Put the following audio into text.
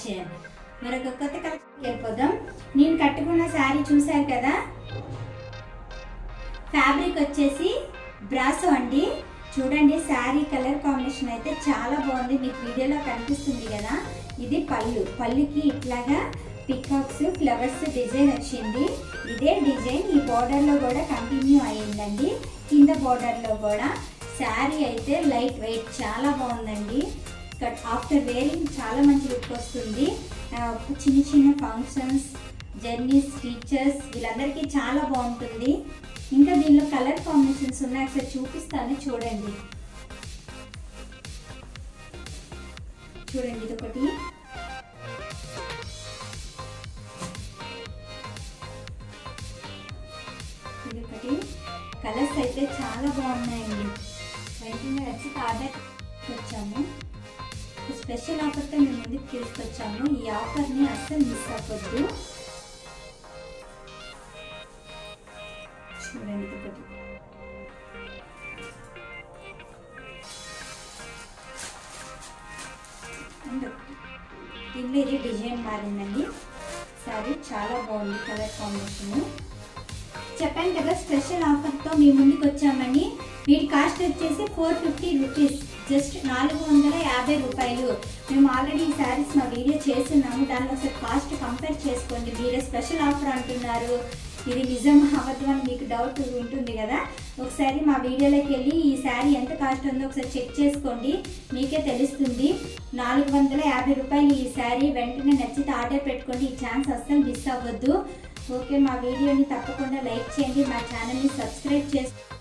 Fashion మరొక కొత్త collection వెళ్ళిపోదాం. నేను కట్టుకున్న శారీ చూశారు కదా, ఫ్యాబ్రిక్ వచ్చేసి బ్రాసో అండి. చూడండి శారీ కలర్ కాంబినేషన్ అయితే చాలా బాగుంది, మీకు వీడియోలో కనిపిస్తుంది కదా. ఇది పళ్ళుకి ఇట్లాగా పికాక్స్ ఫ్లవర్స్ డిజైన్ వచ్చింది. ఇదే డిజైన్ ఈ బోర్డర్లో కూడా కంటిన్యూ అయ్యిందండి. కింద బోర్డర్లో కూడా శారీ అయితే లైట్ వెయిట్ చాలా బాగుందండి. ఆఫ్టర్ వేరింగ్ చాలా మంచి లుక్ వస్తుంది. చిన్న చిన్న ఫంక్షన్స్, జర్నీస్, టీచర్స్ వీళ్ళందరికీ చాలా బాగుంటుంది. ఇంకా దీనిలో కలర్ కాంబినేషన్స్ ఉన్నాయి, ఒకసారి చూపిస్తాను చూడండి. చూడండి ఇదొకటి, ఇదొకటి. కలర్స్ అయితే చాలా బాగున్నాయండి. వెంటనే వచ్చి ఆర్డర్ వచ్చాము. స్పెషల్ ఆఫర్తో మేము ముందుకు తీసుకొచ్చాము. ఈ ఆఫర్ని అస్సలు మిస్ అవ్వద్దు. చూడండి ఒకటి, దీనిలో ఇది డిజైన్ మారిందండి. సారీ చాలా బాగుంది కలర్ కాంబినేషన్. చెప్పాను కదా స్పెషల్ ఆఫర్తో మీ ముందుకు వచ్చామని. వీటి కాస్ట్ వచ్చేసి 450 రూపీస్, జస్ట్ 450 రూపాయలు. మేము ఆల్రెడీ ఈ శారీస్ మా వీడియో చేస్తున్నాము, దానిలో ఒకసారి కాస్ట్ కంపేర్ చేసుకోండి. మీరే స్పెషల్ ఆఫర్ అంటున్నారు, ఇది నిజం అవ్వదు అని మీకు డౌట్ ఉంటుంది కదా. ఒకసారి మా వీడియోలోకి వెళ్ళి ఈ శారీ ఎంత కాస్ట్ ఉందో ఒకసారి చెక్ చేసుకోండి, మీకే తెలుస్తుంది. 450 రూపాయలు ఈ శారీ. వెంటనే నచ్చితే ఆర్డర్ పెట్టుకోండి, ఈ ఛాన్స్ అస్సలు మిస్ అవ్వద్దు. ఓకే, మా వీడియోని తప్పకుండా లైక్ చేయండి, మా ఛానల్ని సబ్స్క్రైబ్ చేసుకోండి.